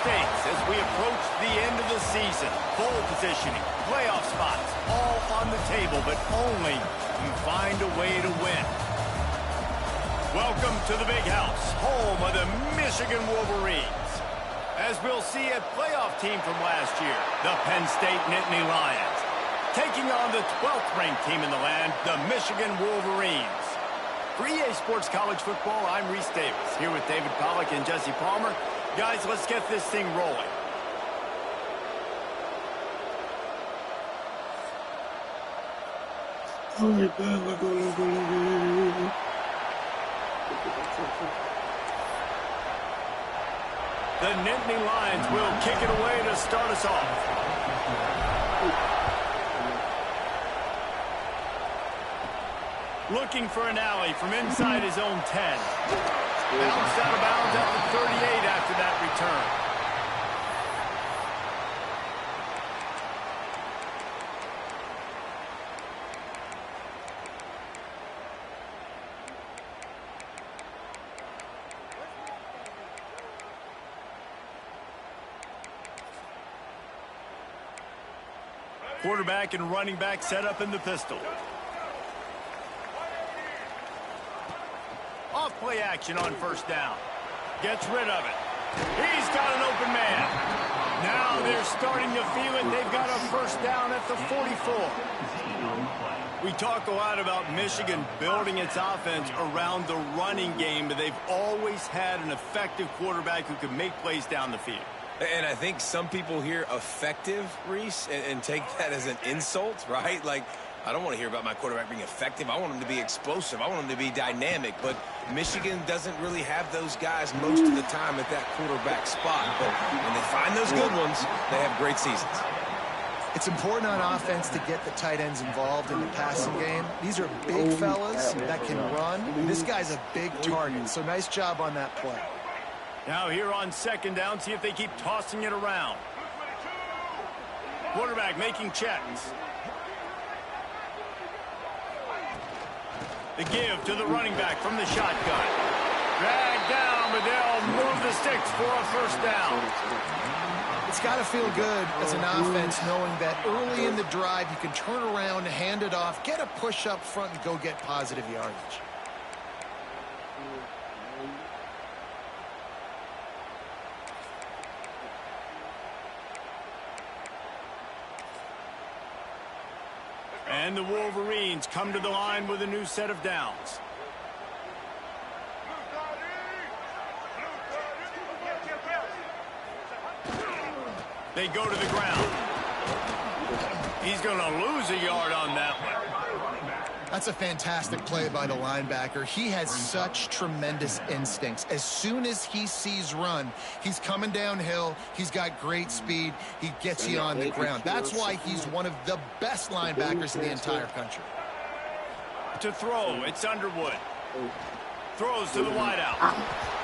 stakes as we approach the end of the season. Bowl positioning, playoff spots, all on the table, but only you find a way to win. Welcome to the Big House, home of the Michigan Wolverines. As we'll see, a playoff team from last year, the Penn State Nittany Lions, taking on the 12th-ranked team in the land, the Michigan Wolverines. For EA Sports College Football, I'm Reese Davis, here with David Pollack and Jesse Palmer. Guys, let's get this thing rolling. The Nittany Lions will kick it away to start us off. Looking for an alley from inside his own 10. Bounced out of bounds at the 38 after that return. Quarterback and running back set up in the pistol. Off play action on first down. Gets rid of it. He's got an open man. Now they're starting to feel it. They've got a first down at the 44. We talk a lot about Michigan building its offense around the running game, but they've always had an effective quarterback who can make plays down the field. And I think some people hear effective, Reese, and take that as an insult, right? Like, I don't want to hear about my quarterback being effective. I want him to be explosive. I want him to be dynamic. But Michigan doesn't really have those guys most of the time at that quarterback spot. But when they find those good ones, they have great seasons. It's important on offense to get the tight ends involved in the passing game. These are big fellas that can run. This guy's a big target, so nice job on that play. Now here on second down, see if they keep tossing it around. Quarterback making checks. The give to the running back from the shotgun. Dragged down, but they'll move the sticks for a first down. It's got to feel good as an offense knowing that early in the drive you can turn around, hand it off, get a push up front, and go get positive yardage. And the Wolverines come to the line with a new set of downs. They go to the ground. He's going to lose a yard on that one. That's a fantastic play by the linebacker. He has such tremendous instincts. As soon as he sees run, he's coming downhill. He's got great speed. He gets you on the ground. That's why he's one of the best linebackers in the entire country. To throw, it's Underwood. Throws to the wideout.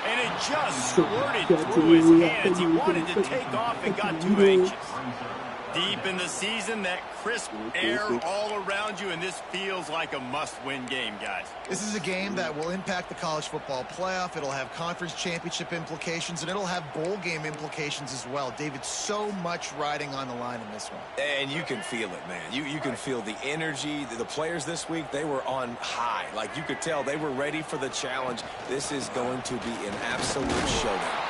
And it just squirted through his hands. He wanted to take off and got too anxious. Deep in the season, that crisp air all around you, and this feels like a must-win game, guys. This is a game that will impact the college football playoff. It'll have conference championship implications, and it'll have bowl game implications as well. David, so much riding on the line in this one. And you can feel it, man. You can feel the energy. The players this week, they were on high. Like, you could tell they were ready for the challenge. This is going to be an absolute showdown.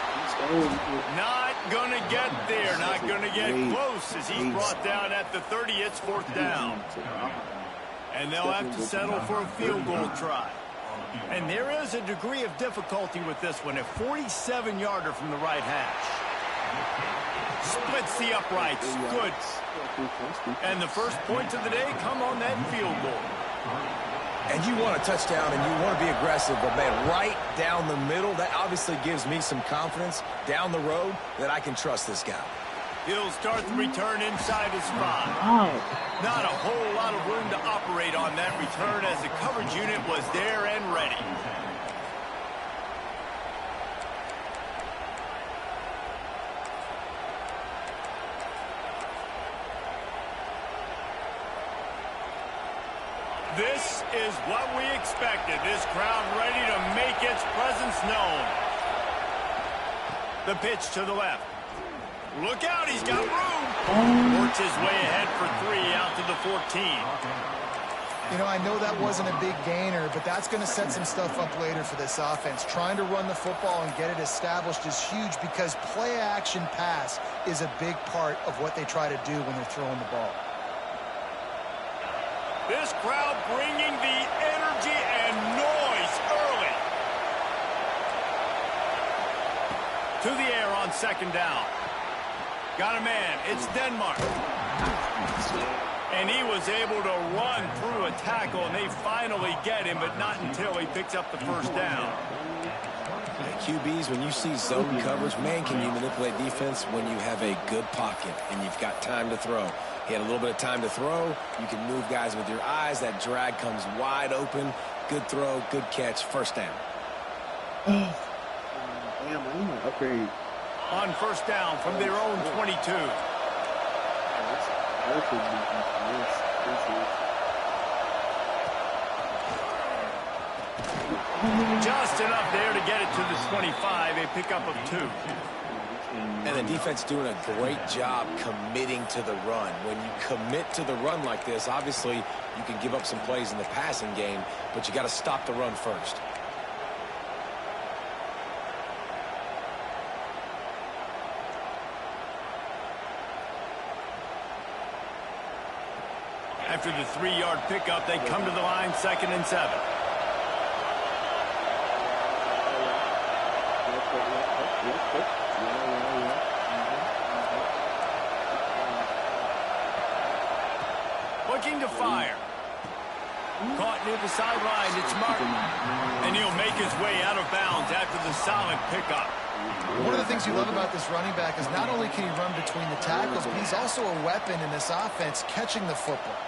Not going to get there. Not going to get close as he's brought down at the 30. It's fourth down. And they'll have to settle for a field goal try. And there is a degree of difficulty with this one. A 47-yarder from the right hash. Splits the uprights. Good. And the first points of the day come on that field goal. And you want a touchdown and you want to be aggressive, but, man, right down the middle, that obviously gives me some confidence down the road that I can trust this guy. He'll start the return inside his 5. Not a whole lot of room to operate on that return as the coverage unit was there and ready. This is what we expected. This crowd ready to make its presence known. The pitch to the left. Look out, he's got room. Works his way ahead for 3 out to the 14. You know, I know that wasn't a big gainer, but that's going to set some stuff up later for this offense. Trying to run the football and get it established is huge because play-action pass is a big part of what they try to do when they're throwing the ball. This crowd bringing the energy and noise early. To the air on 2nd down. Got a man. It's Denmark. And he was able to run through a tackle, and they finally get him, but not until he picks up the 1st down. QBs, when you see zone coverage, man, can you manipulate defense when you have a good pocket and you've got time to throw. He had a little bit of time to throw. You can move guys with your eyes. That drag comes wide open. Good throw, good catch, 1st down. Damn, I need to upgrade. On 1st down from their own 22. Just enough there to get it to the 25, a pickup of 2. And the defense doing a great job committing to the run. When you commit to the run like this, obviously you can give up some plays in the passing game, but you got to stop the run first. After the 3-yard pickup, they come to the line 2nd and 7. Looking to fire. Caught near the sideline. It's Martin. And he'll make his way out of bounds after the solid pickup. One of the things you love about this running back is not only can he run between the tackles, but he's also a weapon in this offense catching the football.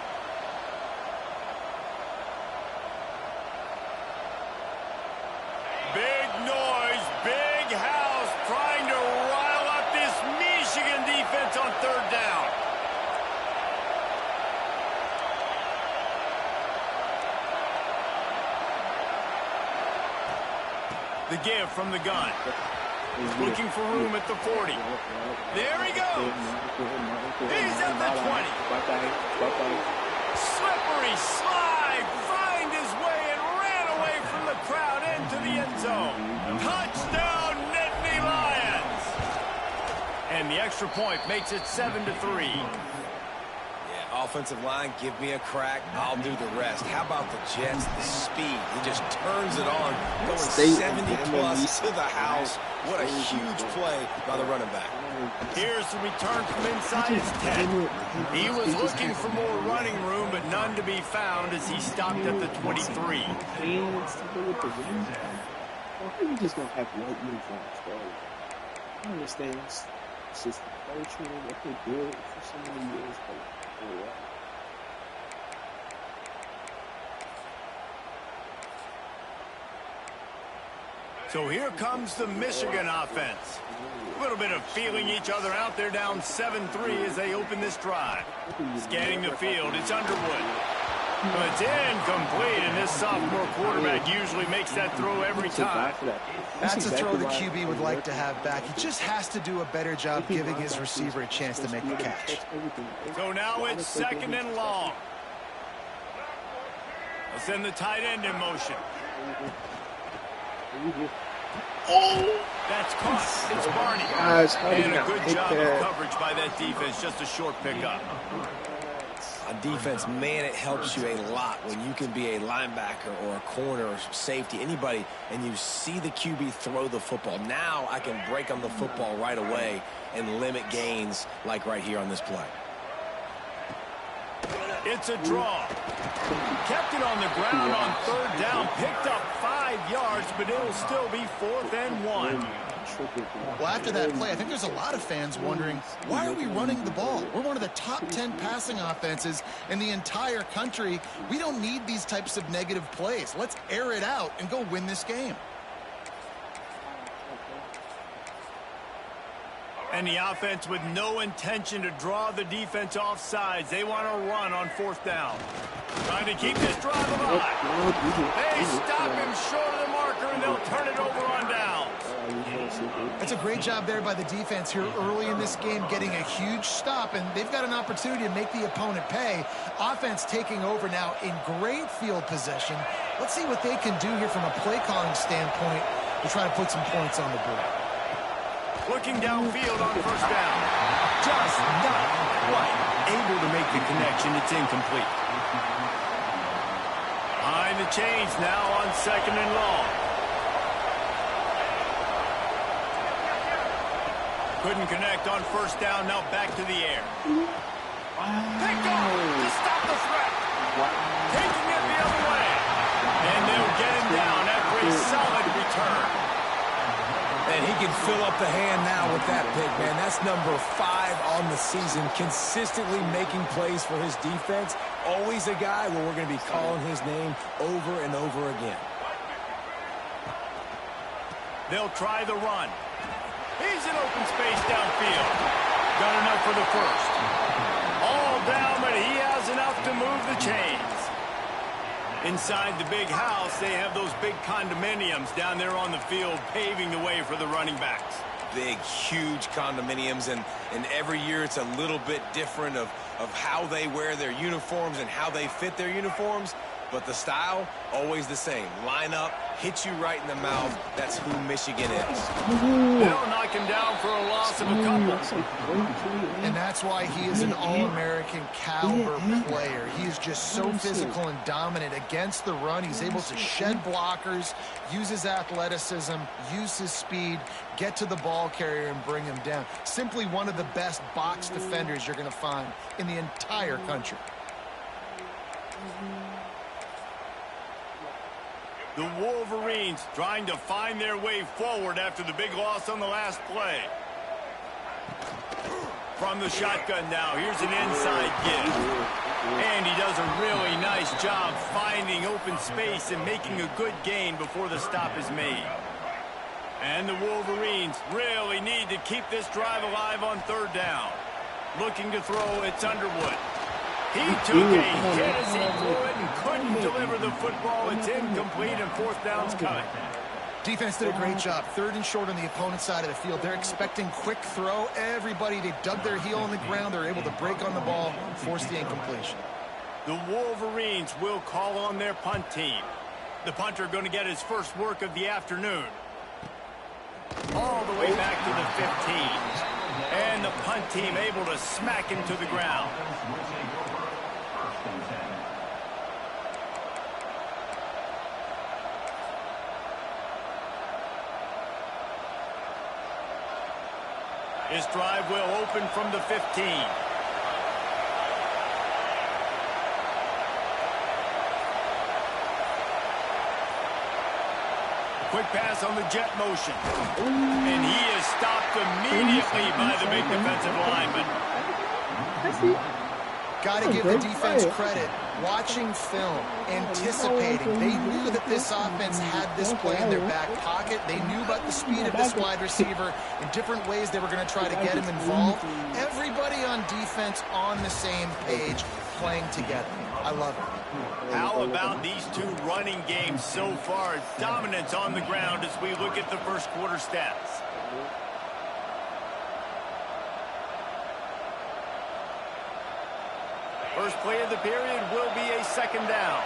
Big noise, big house, trying to rile up this Michigan defense on 3rd down. The give from the gun. Looking for room at the 40. There he goes. He's at the 20. Slippery slide. Find his way and ran away from the crowd into the end zone. Touchdown, Nittany Lions. And the extra point makes it 7-3. Offensive line, give me a crack. I'll do the rest. How about the Jets? The speed. He just turns it on, going 70-plus to the house. What a huge play by the running back. Here's the return from inside his 10. He was looking for more running room, but none to be found as he stopped at the 23. You just don't have white uniforms, bro. I understand. It's just the culture, what they built for so many years, but so here comes the Michigan offense. A little bit of feeling each other out. They're down 7-3 as they open this drive. Scanning the field, it's Underwood. It's incomplete, and this sophomore quarterback usually makes that throw every time. That's a throw the QB would like to have back. He just has to do a better job giving his receiver a chance to make the catch. So now it's 2nd and long. They'll send the tight end in motion. Oh! That's caught. It's Barney. And a good job of coverage by that defense. Just a short pickup. On defense, man, it helps you a lot when you can be a linebacker or a corner or safety, anybody, and you see the QB throw the football. Now I can break on the football right away and limit gains like right here on this play. It's a draw. Kept it on the ground on 3rd down. Picked up 5 yards, but it'll still be 4th and 1. Well, after that play, I think there's a lot of fans wondering, why are we running the ball? We're one of the top 10 passing offenses in the entire country. We don't need these types of negative plays. Let's air it out and go win this game. And the offense with no intention to draw the defense off sides. They want to run on 4th down. Trying to keep this drive alive. They stop him short of the marker, and they'll turn it over on downs. That's a great job there by the defense here early in this game, getting a huge stop, and they've got an opportunity to make the opponent pay. Offense taking over now in great field position. Let's see what they can do here from a play-calling standpoint to try to put some points on the board. Looking downfield on first down. Just not quite able to make the connection. It's incomplete. Behind the chains now on 2nd and long. Couldn't connect on first down. Now back to the air. Picked off to stop the threat. Taking it the other way. And they'll get him down after a solid return. And he can fill up the hand now with that pick, man. That's number 5 on the season, consistently making plays for his defense. Always a guy where we're going to be calling his name over and over again. They'll try the run. He's in open space downfield. Got enough for the first. All down, but he has enough to move the chains. Inside the big house, they have those big condominiums down there on the field, paving the way for the running backs. Big, huge condominiums, and every year it's a little bit different of how they wear their uniforms and how they fit their uniforms. But the style, always the same. Line up, hit you right in the mouth. That's who Michigan is. They'll knock him down for a loss of a couple. And that's why he is an All-American caliber player. He is just so physical and dominant against the run. He's able to shed blockers, use his athleticism, use his speed, get to the ball carrier and bring him down. Simply one of the best box defenders you're going to find in the entire country. The Wolverines trying to find their way forward after the big loss on the last play. From the shotgun now, here's an inside give. And he does a really nice job finding open space and making a good gain before the stop is made. And the Wolverines really need to keep this drive alive on 3rd down. Looking to throw, it's Underwood. He took a hit as he threw it and couldn't deliver the football. It's incomplete and 4th down's coming. Defense did a great job. 3rd and short on the opponent's side of the field. They're expecting quick throw. Everybody, they dug their heel on the ground. They're able to break on the ball, force the incompletion. The Wolverines will call on their punt team. The punter going to get his first work of the afternoon. All the way back to the 15. And the punt team able to smack him to the ground. This drive will open from the 15. Quick pass on the jet motion. And he is stopped immediately by the big defensive lineman. Got to give the defense credit. Watching film, anticipating. They knew that this offense had this play in their back pocket. They knew about the speed of this wide receiver. In different ways, they were going to try to get him involved. Everybody on defense on the same page, playing together. I love it. How about these two running games so far? Dominance on the ground as we look at the first quarter stats. First play of the period will be a 2nd down.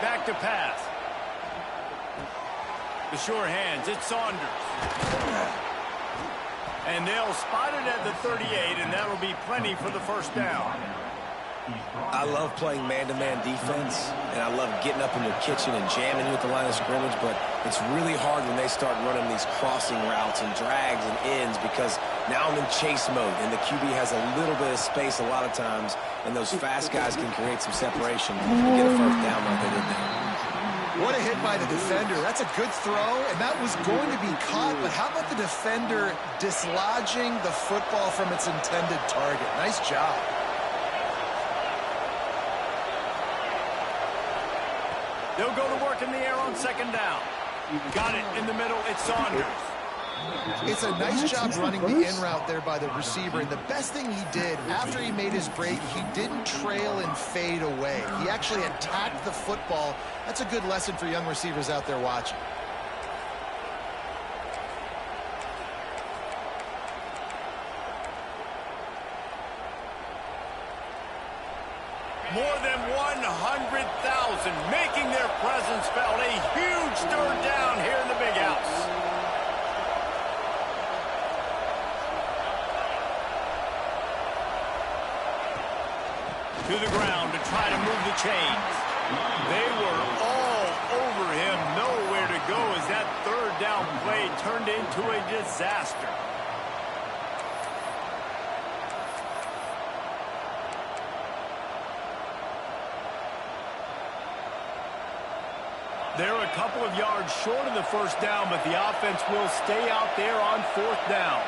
Back to pass. The sure hands, it's Saunders. And they'll spot it at the 38, and that'll be plenty for the first down. I love playing man-to-man defense, and I love getting up in your kitchen and jamming you at the line of scrimmage, but it's really hard when they start running these crossing routes and drags and ends because now I'm in chase mode, and the QB has a little bit of space a lot of times, and those fast guys can create some separation and get a first down like they did there. What a hit by the defender. That's a good throw, and that was going to be caught, but how about the defender dislodging the football from its intended target? Nice job. They'll go to work in the air on 2nd down. Got it in the middle. It's Saunders. It's a nice job running the in route there by the receiver, and the best thing he did after he made his break, he didn't trail and fade away. He actually attacked the football. That's a good lesson for young receivers out there watching. More than 100,000 making their presence felt. A huge third down here in the big house. To the ground to try to move the chains. They were all over him. Nowhere to go as that third down play turned into a disaster. They're a couple of yards short of the first down, but the offense will stay out there on fourth down.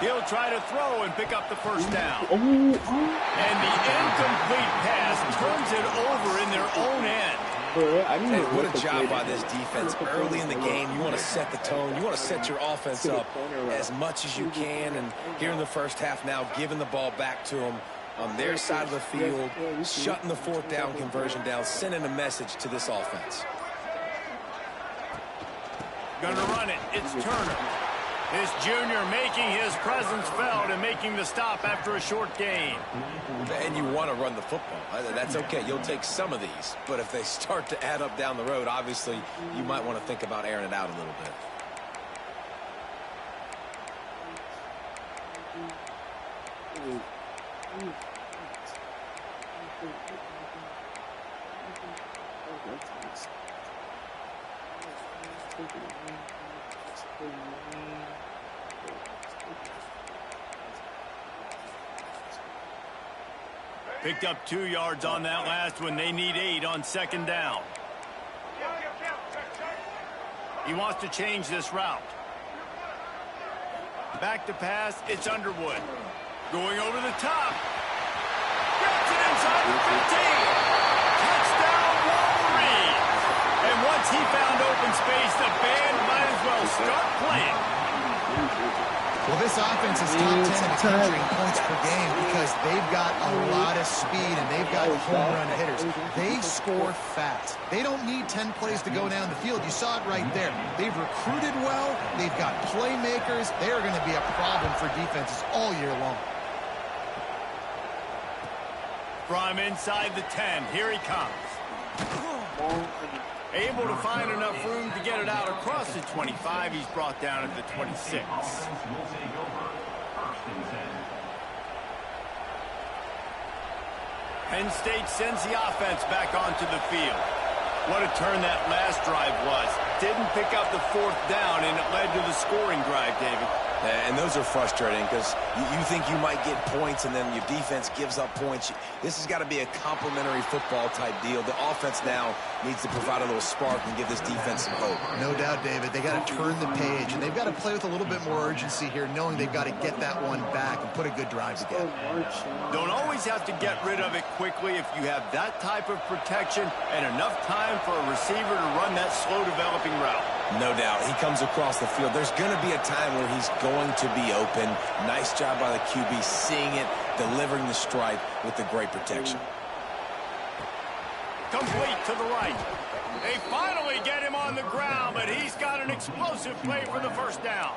He'll try to throw and pick up the first down. And the incomplete pass turns it over in their own end. Hey, what a job by this defense. Early in the game, you want to set the tone. You want to set your offense up as much as you can. And here in the first half now, giving the ball back to them on their side of the field, shutting the fourth down conversion down, sending a message to this offense. Gonna run it. It's Turner. This junior making his presence felt and making the stop after a short gain. And you want to run the football. That's okay. You'll take some of these. But if they start to add up down the road, obviously, you might want to think about airing it out a little bit. Picked up 2 yards on that last one. They need 8 on second down. He wants to change this route. Back to pass. It's Underwood. Going over the top. Gets it inside the 15. Touchdown, Wolverine. And once he found open space, the band might as well start playing. Well, this offense is top 10 in the country in points per game because they've got a lot of speed and they've got home run hitters. They score fast. They don't need 10 plays to go down the field. You saw it right there. They've recruited well. They've got playmakers. They are going to be a problem for defenses all year long. From inside the 10, here he comes. Able to find enough room to get it out across the 25. He's brought down at the 26. Penn State sends the offense back onto the field. What a turn that last drive was. Didn't pick up the fourth down, and it led to the scoring drive, David. And those are frustrating because you think you might get points and then your defense gives up points. This has got to be a complementary football type deal. The offense now needs to provide a little spark and give this defense some hope. No doubt, David. They got to turn the page, and they've got to play with a little bit more urgency here, knowing they've got to get that one back and put a good drive together. Don't always have to get rid of it quickly if you have that type of protection and enough time for a receiver to run that slow developing route. No doubt. He comes across the field. There's going to be a time where he's going to be open. Nice job by the QB seeing it, delivering the strike with the great protection. Complete to the right. They finally get him on the ground, but he's got an explosive play for the first down.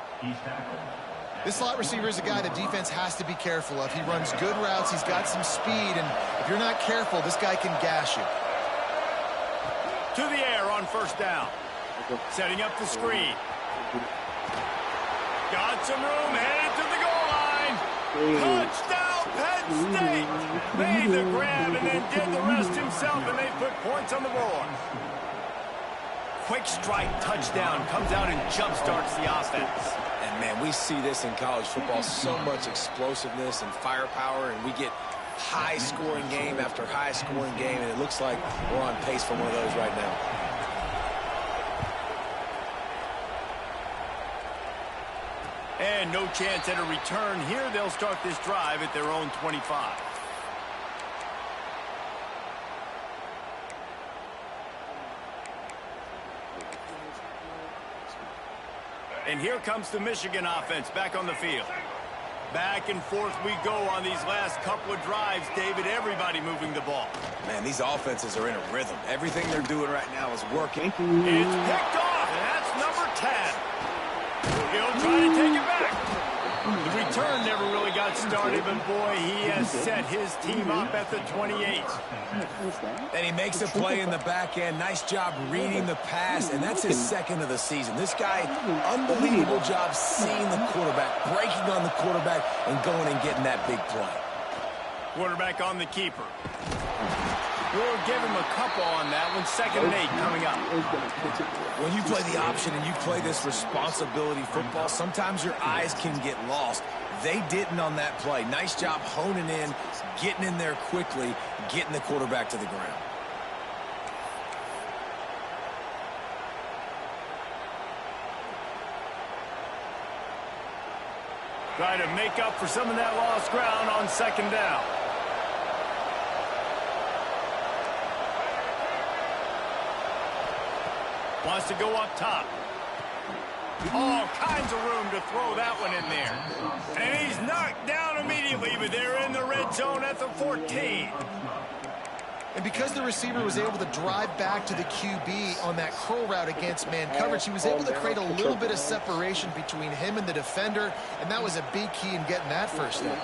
This slot receiver is a guy the defense has to be careful of. He runs good routes. He's got some speed, and if you're not careful, this guy can gash you. To the air on first down. Setting up the screen. Got some room, headed to the goal line. Touchdown, Penn State. Made the grab and then did the rest himself, and they put points on the board. Quick strike touchdown comes out and jump-starts the offense. And, man, we see this in college football, so much explosiveness and firepower, and we get high-scoring game after high-scoring game, and it looks like we're on pace for one of those right now. And no chance at a return here. They'll start this drive at their own 25. And here comes the Michigan offense back on the field. Back and forth we go on these last couple of drives, David. Everybody moving the ball. Man, these offenses are in a rhythm. Everything they're doing right now is working. It's picked off, and that's number 10. He'll try to take it back. The return never really got started, but boy, he has set his team up at the 28. And he makes a play in the back end. Nice job reading the pass, and that's his second of the season. This guy, unbelievable job seeing the quarterback, breaking on the quarterback, and going and getting that big play. Quarterback on the keeper. We'll give him a couple on that one. 2nd and 8 coming up. When you play the option and you play this responsibility football, sometimes your eyes can get lost. They didn't on that play. Nice job honing in, getting in there quickly, getting the quarterback to the ground. Try to make up for some of that lost ground on 2nd down. Wants to go up top. All kinds of room to throw that one in there. And he's knocked down immediately, but they're in the red zone at the 14. And because the receiver was able to drive back to the QB on that curl route against man coverage, he was able to create a little bit of separation between him and the defender, and that was a big key in getting that first down.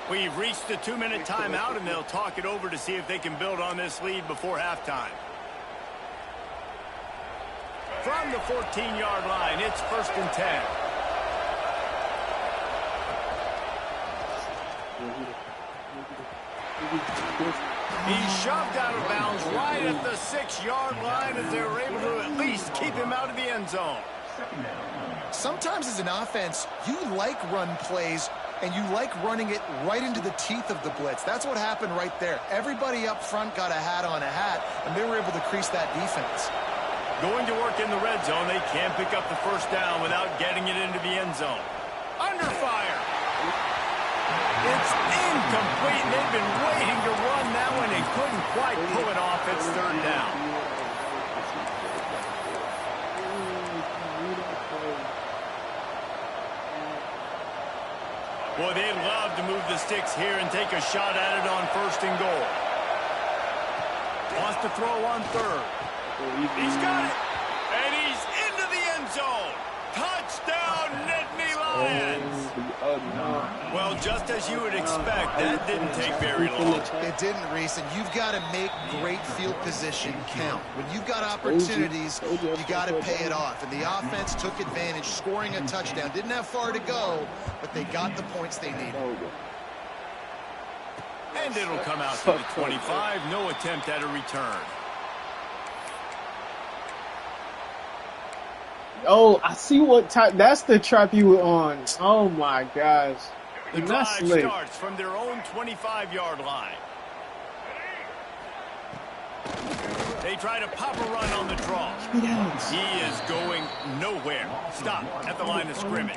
We've reached the 2-minute timeout, and they'll talk it over to see if they can build on this lead before halftime. From the 14-yard line, it's 1st and 10. He's shoved out of bounds right at the 6-yard line as they were able to at least keep him out of the end zone. Sometimes as an offense, you like run plays, and you like running it right into the teeth of the blitz. That's what happened right there. Everybody up front got a hat on a hat, and they were able to crease that defense. Going to work in the red zone, they can't pick up the 1st down without getting it into the end zone. Under fire. It's incomplete. They've been waiting to run that one. They couldn't quite pull it off. It's 3rd down. Boy, they'd love to move the sticks here and take a shot at it on 1st and goal. Wants to throw on 3rd. He's got it, and he's into the end zone. Touchdown, Nittany Lions. Well, just as you would expect, that didn't take very long. It didn't, Reese, and you've got to make great field position count. When you've got opportunities, you got to pay it off. And the offense took advantage, scoring a touchdown. Didn't have far to go, but they got the points they needed. And it'll come out to the 25. No attempt at a return. Oh, I see what type. That's the trap you were on. Oh my gosh. The drive starts from their own 25-yard line. They try to pop a run on the draw. He is going nowhere. Stop at the line of scrimmage.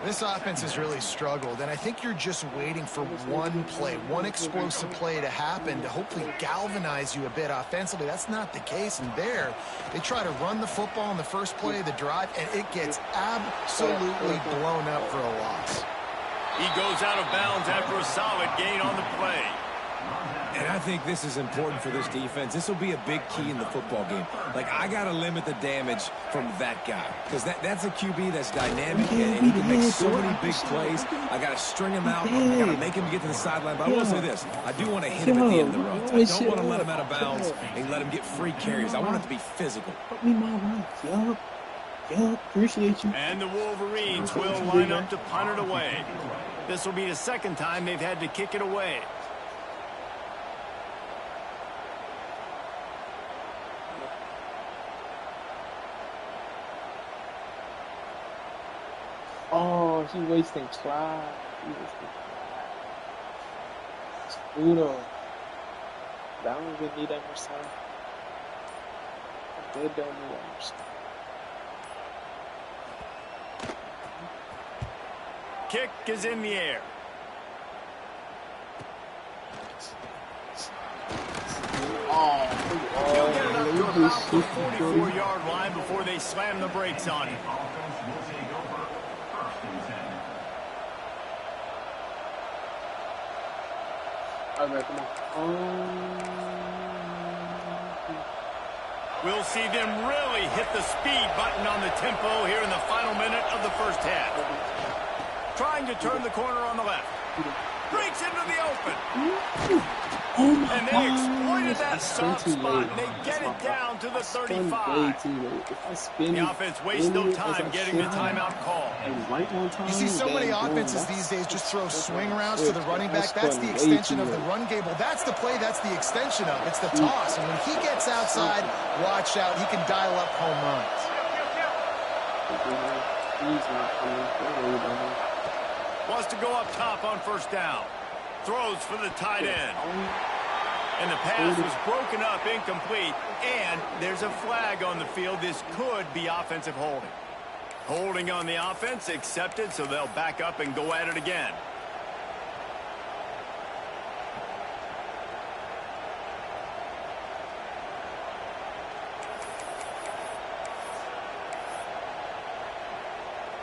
This offense has really struggled, and I think you're just waiting for one play, one explosive play to happen to hopefully galvanize you a bit offensively. That's not the case, and there, they try to run the football in the first play of the drive, and it gets absolutely blown up for a loss. He goes out of bounds after a solid gain on the play. And I think this is important for this defense. This will be a big key in the football game. Like, I got to limit the damage from that guy. Because that's a QB that's dynamic, and he can make so many big plays. I got to string him out. I got to make him get to the sideline. But I will say this. I do want to hit him at the end of the runs. I don't want to let him out of bounds and let him get free carries. I want it to be physical. Put me my rights, yup, appreciate you. And the Wolverines will line up to punt it away. This will be the 2nd time they've had to kick it away. Oh, he's wasting Clyde. Uno. That one would need Emerson. They don't need Emerson. Kick is in the air. He'll get it up to about the 44-yard line before they slam the brakes on it. All right, come on. We'll see them really hit the speed button on the tempo here in the final minute of the first half. Trying to turn the corner on the left. Breaks into the open. Oh my and they exploited that soft spot, and they get it down to the 35. The offense wastes no time getting the timeout call. You see so many offenses these days just throw swing routes to the running back. That's the extension of the run game. Well, that's the play. That's the extension of it. It's the toss. And when he gets outside, watch out. He can dial up home runs. Wants to go up top on first down. Throws for the tight end. And the pass was broken up, incomplete. And there's a flag on the field. This could be offensive holding. Holding on the offense, accepted, so they'll back up and go at it again.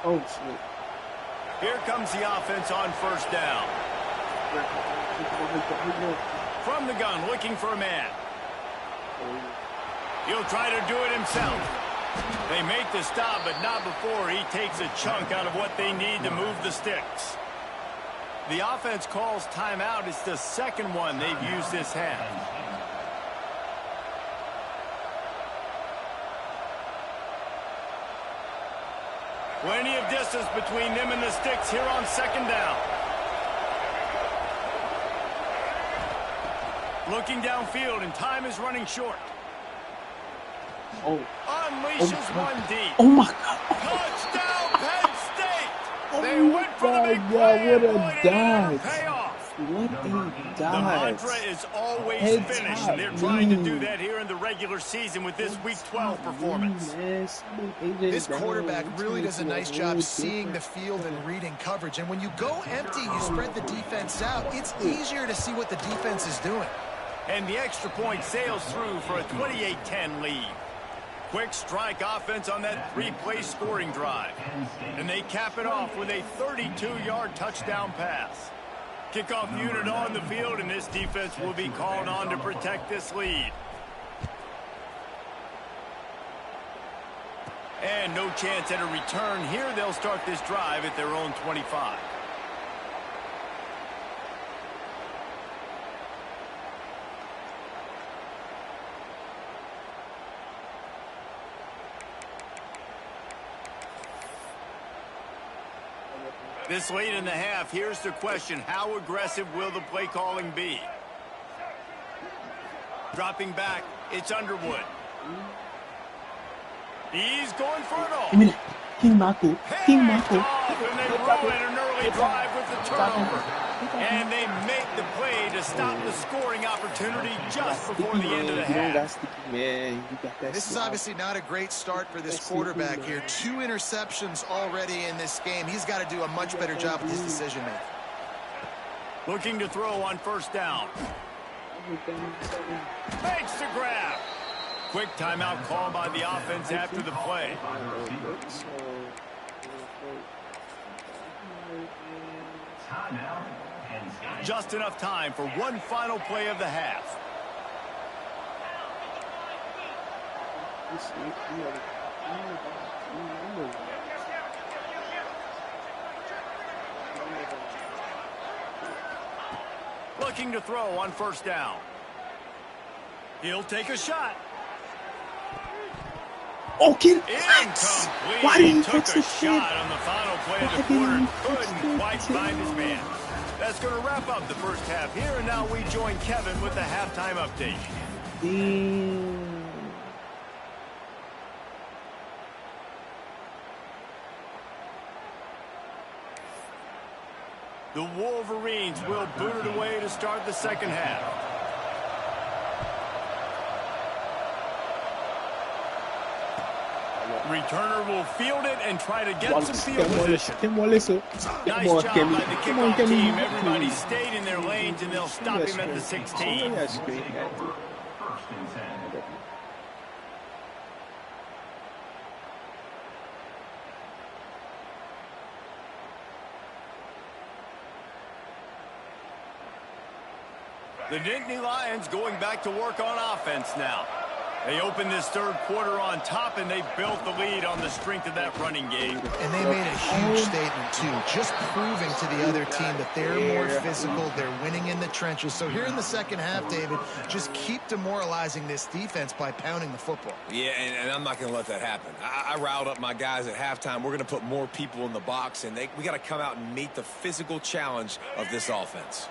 Oh, shit. Here comes the offense on first down. From the gun, looking for a man. He'll try to do it himself. They make the stop, but not before he takes a chunk out of what they need to move the sticks. The offense calls timeout. It's the second one they've used this half. Plenty of distance between them and the sticks here on second down. Looking downfield, and time is running short. Oh. Unleashes one deep. Oh, my God. Touchdown, Penn State. Oh, They went for the big play. What a dive. Payoff. What a dive. The mantra is always Head finish, top, and they're trying to do that here in the regular season with this Week 12 performance. This quarterback really does a nice job seeing the field and reading coverage. And when you go empty, you spread the defense out. It's easier to see what the defense is doing. And the extra point sails through for a 28-10 lead. Quick strike offense on that three-play scoring drive. And they cap it off with a 32-yard touchdown pass. Kickoff unit on the field, and this defense will be called on to protect this lead. And no chance at a return here. They'll start this drive at their own 25. This late in the half, here's the question. How aggressive will the play calling be? Dropping back, it's Underwood. He's going for it all. King Marco. Hands off, and they ruin an early drive with the turnover. And they make the play to stop the scoring opportunity just before the end of the half. This is obviously not a great start for this quarterback here. 2 interceptions already in this game. He's got to do a much better job with his decision-making. Looking to throw on first down. Makes the grab. Quick timeout call by the offense after the play. Just enough time for one final play of the half. Looking to throw on first down. He'll take a shot. Okay. Incomplete. Why did he took touch a the shot on the final play of the quarter. Couldn't quite find his man. That's going to wrap up the first half here, and now we join Kevin with the halftime update. The Wolverines will boot it away to start the second half. Returner will field it and try to get some field position. Nice job by the kickoff team. Everybody stayed in their lanes, and they'll stop him at the 16. The Nittany Lions going back to work on offense now. They opened this third quarter on top, and they built the lead on the strength of that running game. And they made a huge statement, too, just proving to the other team that they're more physical, they're winning in the trenches. So here in the second half, David, just keep demoralizing this defense by pounding the football. Yeah, and I'm not going to let that happen. I riled up my guys at halftime. We're going to put more people in the box, and we got to come out and meet the physical challenge of this offense.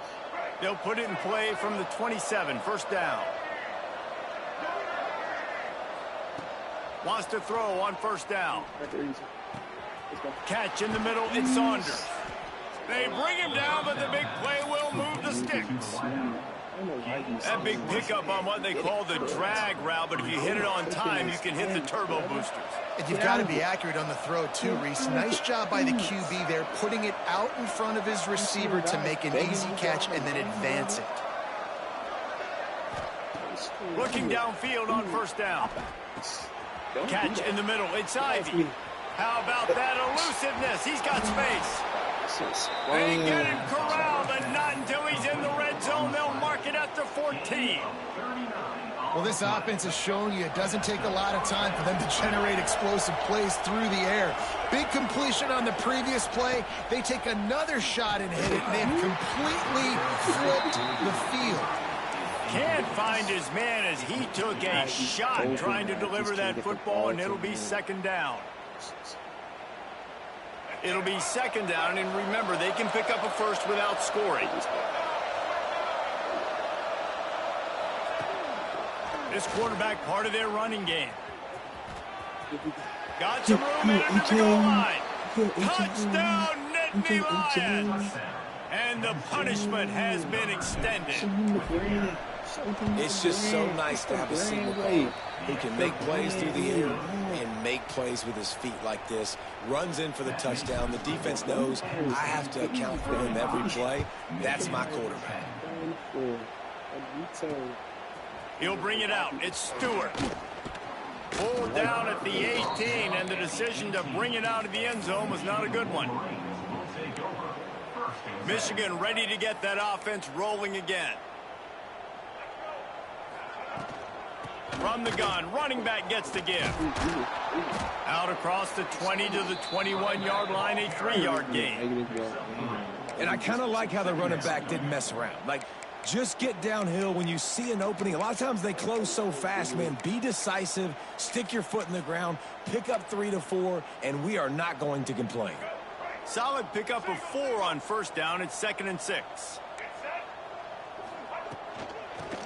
They'll put it in play from the 27, first down. Wants to throw on first down. Catch in the middle, it's Saunders. They bring him down, but the big play will move the sticks. That big pickup on what they call the drag route, but if you hit it on time, you can hit the turbo boosters. And you've got to be accurate on the throw, too, Reese. Nice job by the QB there, putting it out in front of his receiver to make an easy catch and then advance it. Looking downfield on first down. Catch in the middle, it's Ivy. How about that elusiveness? He's got space. They get him corralled, and not until he's in the red zone. They'll mark it at the 14. Well, this offense has shown you it doesn't take a lot of time for them to generate explosive plays through the air. Big completion on the previous play. They take another shot and hit it, and they've completely flipped the field. Can't find his man as he took a shot trying to deliver that football, and it'll be second down. It'll be second down, and remember, they can pick up a first without scoring. This quarterback part of their running game. Got some room in the goal line. Touchdown, Nittany Lions! And the punishment has been extended. It's just so nice to have a single guy who can make plays through the air and make plays with his feet like this. Runs in for the touchdown. The defense knows I have to account for him every play. That's my quarterback. He'll bring it out. It's Stewart. Pulled down at the 18, and the decision to bring it out of the end zone was not a good one. Michigan ready to get that offense rolling again. From the gun, running back gets the give. Out across the 20 to the 21-yard line, a 3-yard gain. And I kind of like how the running back didn't mess around. Like, just get downhill when you see an opening. A lot of times they close so fast, man. Be decisive, stick your foot in the ground, pick up 3 to 4, and we are not going to complain. Solid pickup of 4 on first down. It's 2nd and 6.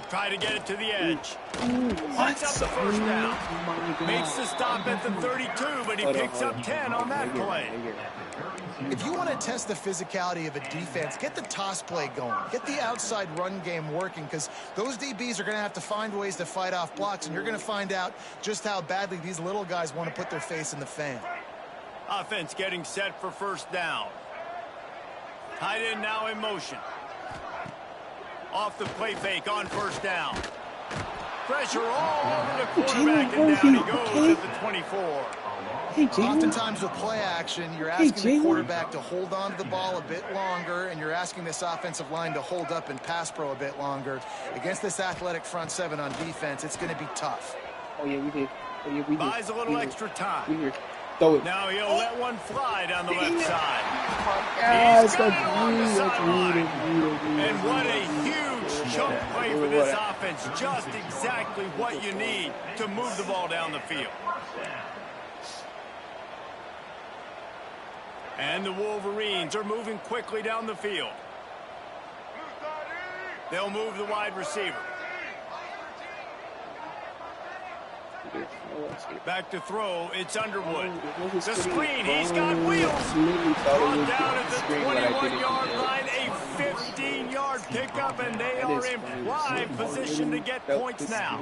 Try to get it to the edge. Picks up the first down. Makes the stop at the 32, but he picks up 10 on that play. If you want to test the physicality of a defense, get the toss play going. Get the outside run game working, because those DBs are going to have to find ways to fight off blocks, and you're going to find out just how badly these little guys want to put their face in the fan. Offense getting set for first down. Tight end now in motion. Off the play fake on first down. Pressure all over the quarterback, and down he goes at the 24. Oftentimes with play action, you're asking the quarterback to hold on to the ball a bit longer, and you're asking this offensive line to hold up and pass pro a bit longer. Against this athletic front seven on defense, it's going to be tough. Oh, yeah, we did. Oh, yeah, we did. Buys a little extra time. Throw it. Now he'll let one fly down the left side. Yes, He's got it on the sideline. And what a huge chunk play for this offense. Just exactly what you need to move the ball down the field. And the Wolverines are moving quickly down the field. They'll move the wide receiver. Back to throw, it's Underwood. The screen, he's got wheels. Brought down at the 21-yard line, a 15-yard pickup, and they are in prime position to get points now.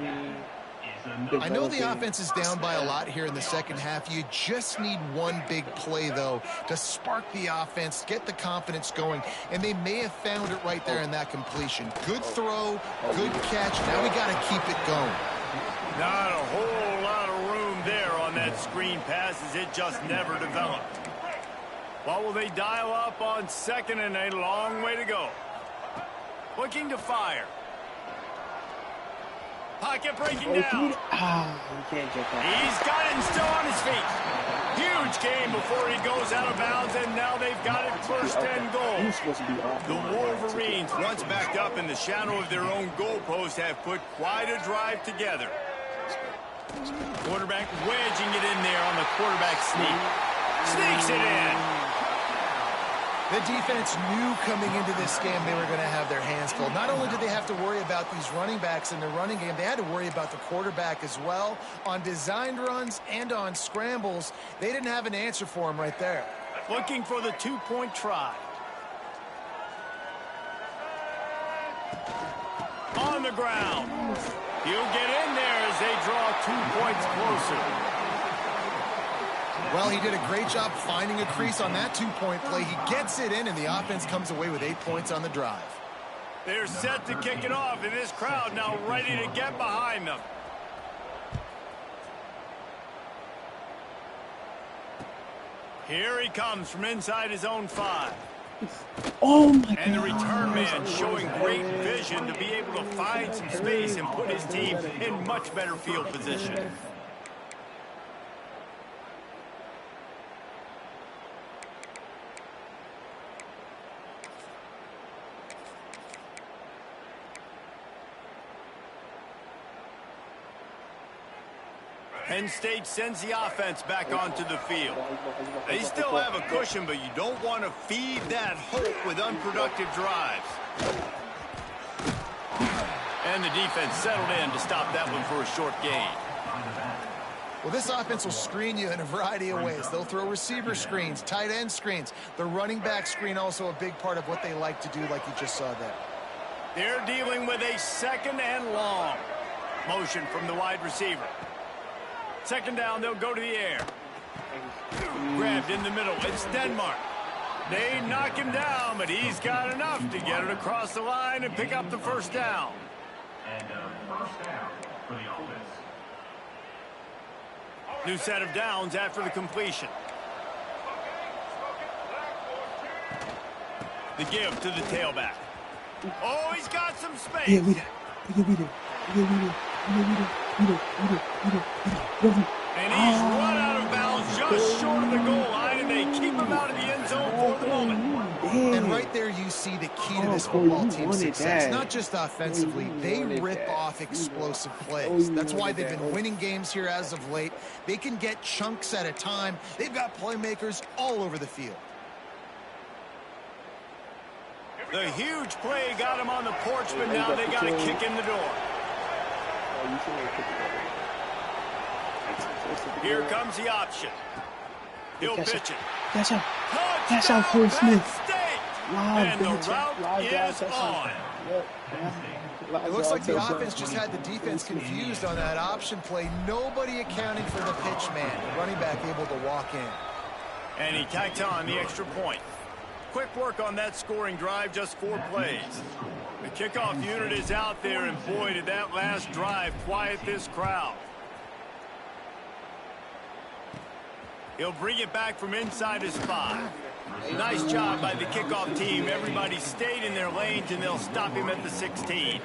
I know the offense is down by a lot here in the second half. You just need one big play, though, to spark the offense, get the confidence going, and they may have found it right there in that completion. Good throw, good catch. Now we got to keep it going. Not a whole lot of room there on that screen pass, as it just never developed. What will they dial up on second, and a long way to go? Looking to fire. Pocket breaking Oh, down. you can't get that. He's got it and still on his feet. Huge game before he goes out of bounds, and now they've got it first and goal. He's supposed to be off. The Wolverines, once backed up in the shadow of their own goalpost, have put quite a drive together. Quarterback wedging it in there on the quarterback sneak. Sneaks it in. The defense knew coming into this game they were going to have their hands full. Not only did they have to worry about these running backs in the running game, they had to worry about the quarterback as well. On designed runs and on scrambles, they didn't have an answer for him right there. Looking for the two-point try. On the ground. He'll get in there as they draw 2 points closer. Well, he did a great job finding a crease on that two-point play. He gets it in, and the offense comes away with 8 points on the drive. They're set to kick it off, and this crowd now ready to get behind them. Here he comes from inside his own 5. Oh, my God. And the return man showing great vision to be able to find some space and put his team in much better field position. Penn State sends the offense back onto the field. They still have a cushion, but you don't want to feed that hope with unproductive drives. And the defense settled in to stop that one for a short gain. Well, this offense will screen you in a variety of ways. They'll throw receiver screens, tight end screens. The running back screen also a big part of what they like to do, like you just saw there. They're dealing with a second and long. Motion from the wide receiver. Second down, they'll go to the air. Grabbed in the middle. It's Denmark. They knock him down, but he's got enough to get it across the line and pick up the first down. And first down for the offense. New set of downs after the completion. The give to the tailback. Oh, he's got some space. Yeah, we did. And he's run out of bounds just short of the goal line, and they keep him out of the end zone for the moment. And right there you see the key to this football team's success. Not just offensively, they rip off explosive plays. That's why they've been winning games here as of late. They can get chunks at a time. They've got playmakers all over the field. The huge play got him on the porch, but now they got to kick in the door. Here comes the option. He'll pitch it. That's our first Smith. And the route is on. It looks like the offense just had the defense confused on that option play. Nobody accounting for the pitch man. The running back able to walk in. And he tacked on the extra point. Quick work on that scoring drive, just 4 plays. The kickoff unit is out there, and boy, did that last drive quiet this crowd. He'll bring it back from inside his 5. Nice job by the kickoff team. Everybody stayed in their lanes, and they'll stop him at the 16.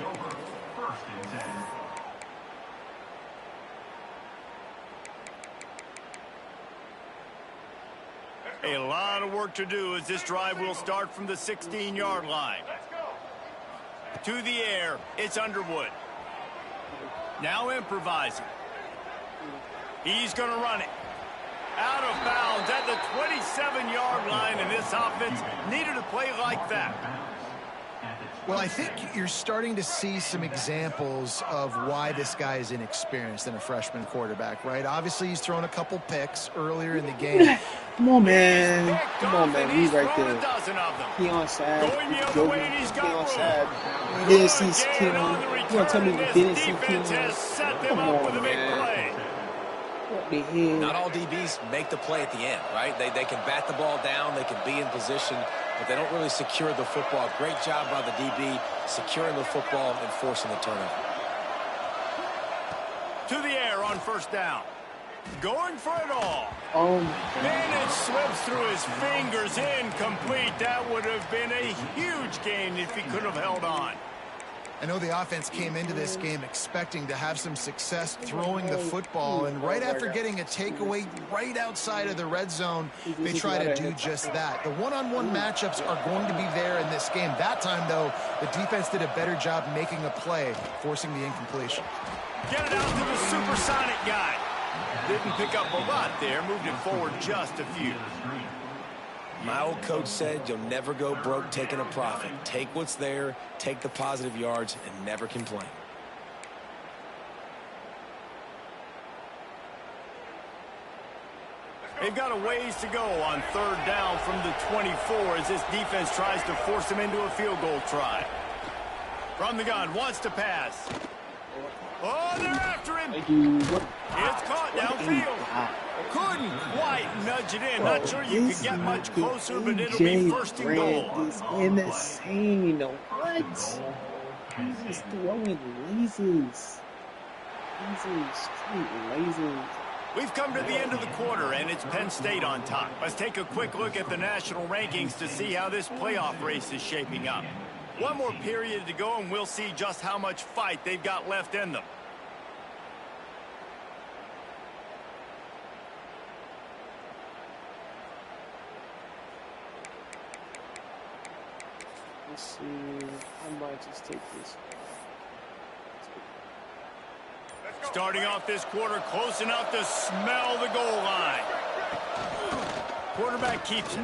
A lot of work to do as this drive will start from the 16-yard line. To the air, it's Underwood. Now improvising. He's going to run it. Out of bounds at the 27-yard line, and this offense needed a play like that. Well, I think you're starting to see some examples of why this guy is inexperienced in a freshman quarterback, right? Obviously, he's thrown a couple picks earlier in the game. Come on, man. Come on, man. He's right there. He on side. He on side. He didn't see Keenum. You want to tell me he didn't see Keenum? Come on, man. What the hell? Not all DBs make the play at the end, right? They can bat the ball down, they can be in position, but they don't really secure the football. Great job by the DB securing the football and forcing the turnover. To the air on first down. Going for it all. Oh, my God. And it slips through his fingers, incomplete. That would have been a huge gain if he could have held on. I know the offense came into this game expecting to have some success throwing the football, and right after getting a takeaway right outside of the red zone, they try to do just that. The one-on-one matchups are going to be there in this game. That time, though, the defense did a better job making a play, forcing the incompletion. Get it out to the supersonic guy. Didn't pick up a lot there, moved it forward just a few. My old coach said you'll never go broke taking a profit. Take what's there, take the positive yards, and never complain. They've got a ways to go on third down from the 24 as this defense tries to force them into a field goal try. From the gun, wants to pass. Oh, they're after him. It's caught downfield. Couldn't quite nudge it in. Not sure you could get much closer, but it'll be first and goal. This insane. What? He's just throwing lasers. Straight lasers. We've come to the end of the quarter, and it's Penn State on top. Let's take a quick look at the national rankings to see how this playoff race is shaping up. One more period to go, and we'll see just how much fight they've got left in them. Let's see. I might just take this. Starting off this quarter close enough to smell the goal line. Quarterback keeps it.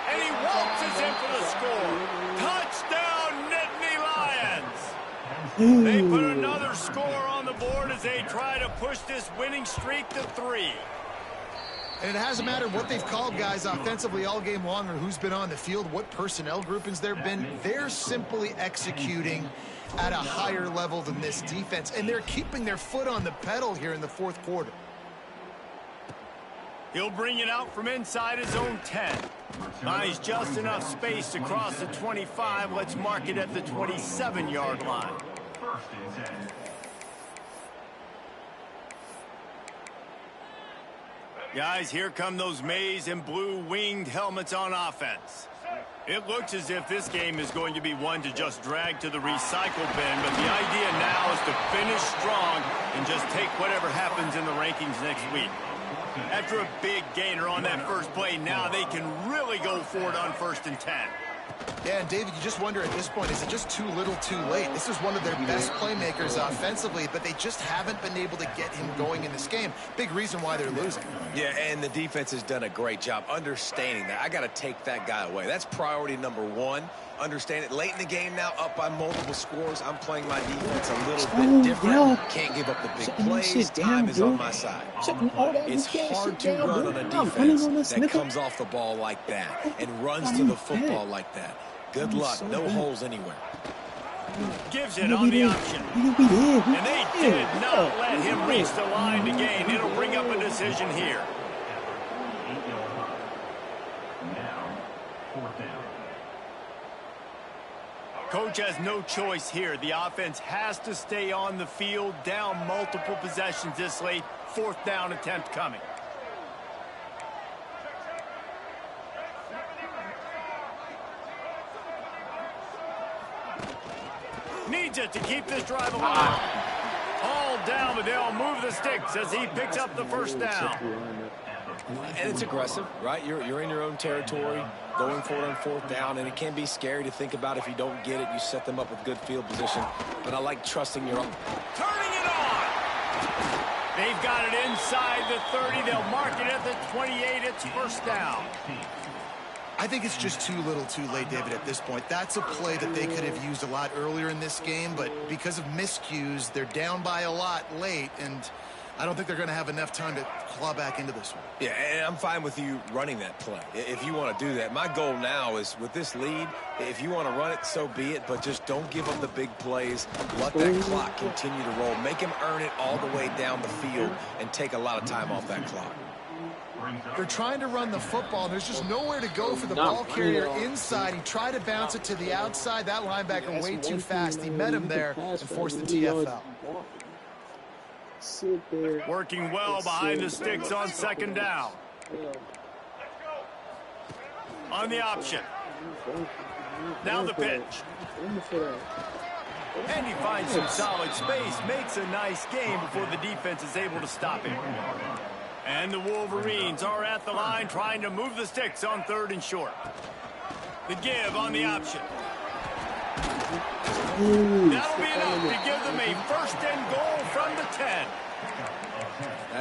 And he waltzes in for the score. Touchdown, Nittany Lions. They put another score on the board as they try to push this winning streak to 3. And it hasn't mattered what they've called guys offensively all game long or who's been on the field, what personnel groupings there have been. They're simply executing at a higher level than this defense, and they're keeping their foot on the pedal here in the fourth quarter. He'll bring it out from inside his own 10. Buys just enough space to cross the 25. Let's mark it at the 27-yard line. First and 10. Guys, here come those maize and blue winged helmets on offense. It looks as if this game is going to be one to just drag to the recycle bin, but the idea now is to finish strong and just take whatever happens in the rankings next week. After a big gainer on that first play, now they can really go for it on 1st and 10. Yeah, and David, you just wonder at this point, is it just too little too late? This is one of their best playmakers offensively, but they just haven't been able to get him going in this game. Big reason why they're losing. Yeah, and the defense has done a great job understanding that. I got to take that guy away. That's priority number 1. Understand it. Late in the game now, up by multiple scores. I'm playing my defense a little bit different. Can't give up the big plays. Time is on my side. It's hard to run on a defense that comes off the ball like that and runs to the football like that. Good luck. No holes anywhere. Gives it on the option. And they did not let him reach the line to gain. It'll bring up a decision here. Now, 4th down. Coach has no choice here. The offense has to stay on the field, down multiple possessions this late. 4th down attempt coming. Needs it to keep this drive alive. All down, but they'll move the sticks as he picks up the 1st down. And it's aggressive, right? You're in your own territory, going for it on 4th down, and it can be scary to think about if you don't get it. You set them up with good field position. But I like trusting your own. Turning it on. They've got it inside the 30. They'll mark it at the 28. It's 1st down. I think it's just too little too late, David, at this point. That's a play that they could have used a lot earlier in this game, but because of miscues, they're down by a lot late, and I don't think they're going to have enough time to claw back into this one. Yeah, and I'm fine with you running that play if you want to do that. My goal now is with this lead, if you want to run it, so be it, but just don't give up the big plays. Let that clock continue to roll. Make him earn it all the way down the field and take a lot of time off that clock. They're trying to run the football, and there's just nowhere to go for the ball carrier inside. He tried to bounce it to the outside. That linebacker way too fast. He met him there and forced the TFL. Working well behind the sticks on 2nd down. On the option. Now the pitch. And he finds some solid space, makes a nice game before the defense is able to stop him. And the Wolverines are at the line trying to move the sticks on 3rd and short. The give on the option. That'll be enough to give them a 1st and goal from the 10.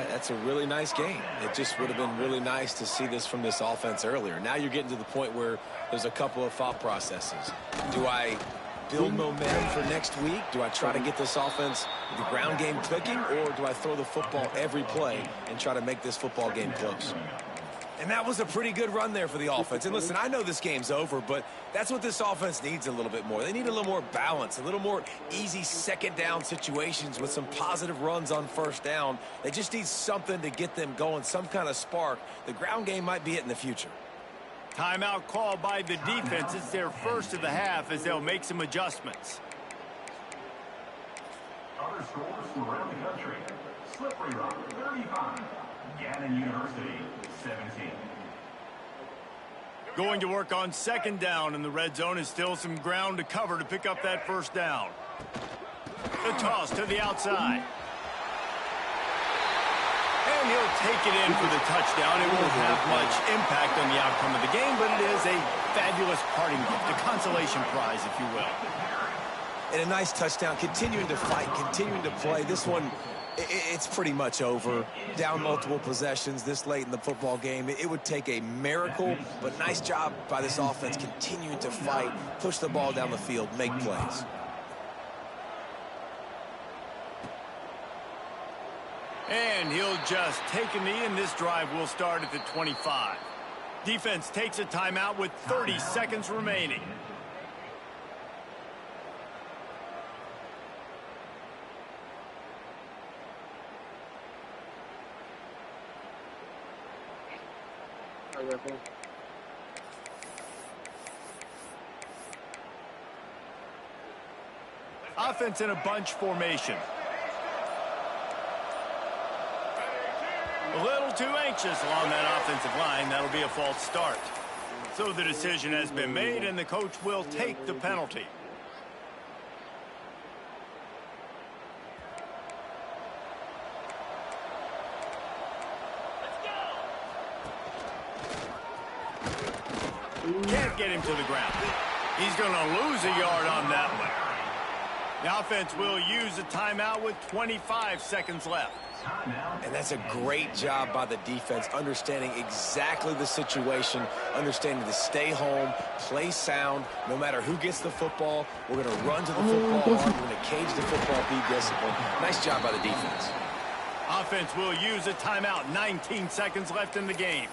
That's a really nice game. It just would have been really nice to see this from this offense earlier. Now you're getting to the point where there's a couple of thought processes. Do I build momentum for next week? Do I try to get this offense, the ground game clicking, or do I throw the football every play and try to make this football game close? And that was a pretty good run there for the offense. And listen, I know this game's over, but that's what this offense needs a little bit more. They need a little more balance, a little more easy 2nd down situations with some positive runs on 1st down. They just need something to get them going, some kind of spark. The ground game might be it in the future. Timeout called by the defense. It's their 1st of the half as they'll make some adjustments. Other scores from around the country. Slippery Rock, 35. Gannon University, 17. Going to work on 2nd down, and the red zone is still some ground to cover to pick up that 1st down. The toss to the outside. And he'll take it in for the touchdown. It won't have much impact on the outcome of the game, but it is a fabulous parting gift, a consolation prize, if you will. And a nice touchdown, continuing to fight, continuing to play. This one, it's pretty much over. Down multiple possessions this late in the football game. It would take a miracle, but nice job by this offense continuing to fight, push the ball down the field, make plays. And he'll just take a knee, and this drive will start at the 25. Defense takes a timeout with 30 seconds remaining. Offense in a bunch formation. A little too anxious along that offensive line. That'll be a false start. So the decision has been made, and the coach will take the penalty. Can't get him to the ground. He's going to lose a yard on that one. The offense will use a timeout with 25 seconds left. And that's a great job by the defense, understanding exactly the situation, understanding to stay home, play sound. No matter who gets the football, we're going to run to the football hard. We're going to cage the football, be disciplined. Nice job by the defense. Offense will use a timeout. 19 seconds left in the game.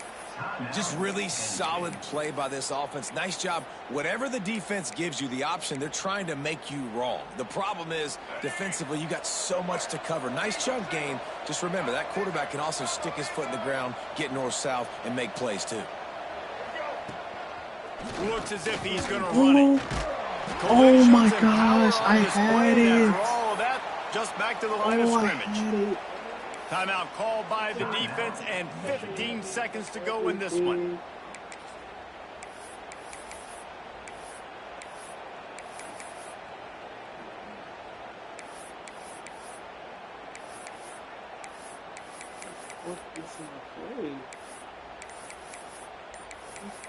Just really solid play by this offense. Nice job. Whatever the defense gives you the option, they're trying to make you wrong. The problem is, defensively, you got so much to cover. Nice chunk gain. Just remember, that quarterback can also stick his foot in the ground, get north-south, and make plays, too. Looks as if he's going to run it. Oh, my gosh. I had it. After all of that, just back to the line of scrimmage. Timeout called by the defense, and 15 seconds to go in this one.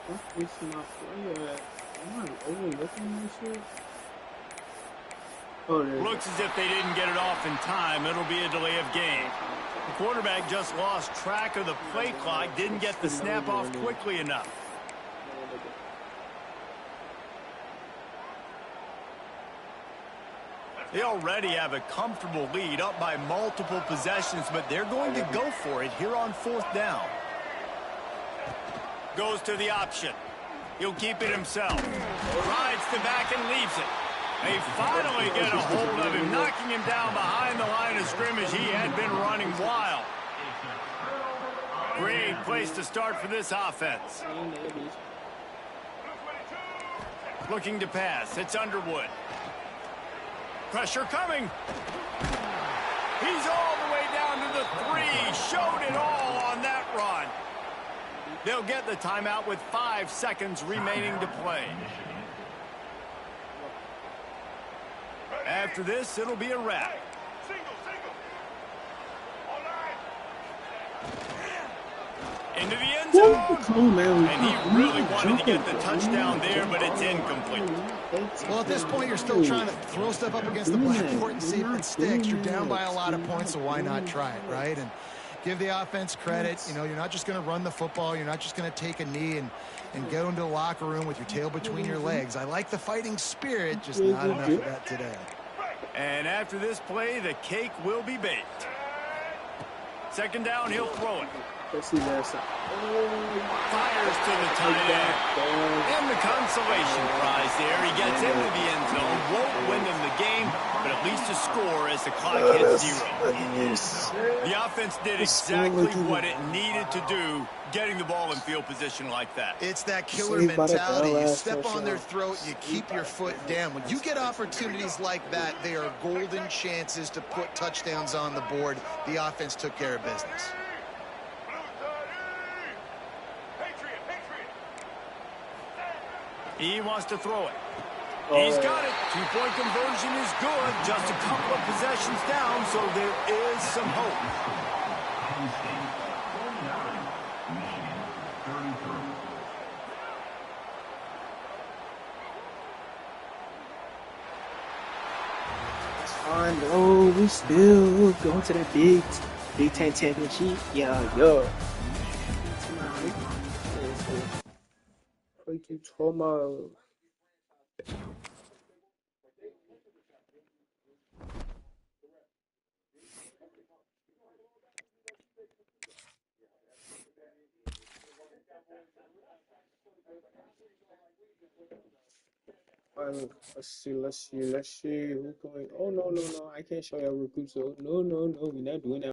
What's missing my play at? Am I overlooking this shit? Oh, looks as if they didn't get it off in time. It'll be a delay of game. The quarterback just lost track of the play clock, didn't get the snap off quickly enough. They already have a comfortable lead, up by multiple possessions, but they're going to go for it here on 4th down. Goes to the option. He'll keep it himself. Rides the back and leaves it. They finally get a hold of him, knocking him down behind the line of scrimmage. He had been running wild. Great place to start for this offense. Looking to pass. It's Underwood. Pressure coming. He's all the way down to the 3. Showed it all on that run. They'll get the timeout with 5 seconds remaining to play. after this, it'll be a wrap. Into the end zone. And he really wanted to get the touchdown there, but it's incomplete. Well, at this point, you're still trying to throw stuff up against the blackboard and see if it sticks. You're down by a lot of points, so why not try it, right? And give the offense credit. You know, you're not just going to run the football. You're not just going to take a knee and go into the locker room with your tail between your legs. I like the fighting spirit, just not enough of that today. And after this play, the cake will be baked. Second down, he'll throw it. Let's see that side. Fires to the tight end. And the consolation prize there. He gets into the end zone. Won't win them the game, but at least a score as the clock hits 0. The offense did exactly what it needed to do, getting the ball in field position like that. It's that killer mentality. You step on their throat, you keep your foot down. When you get opportunities like that, they are golden chances to put touchdowns on the board. The offense took care of business. He wants to throw it. He's got it. Two-point conversion is good. Just a couple of possessions down, so there is some hope. Penn State 49, Michigan 33. I know we still going to the Big Ten championship. Yeah. Freaking trauma. Let's see. Who's going? Oh, no. I can't show y'all recruits. So no. We're not doing that.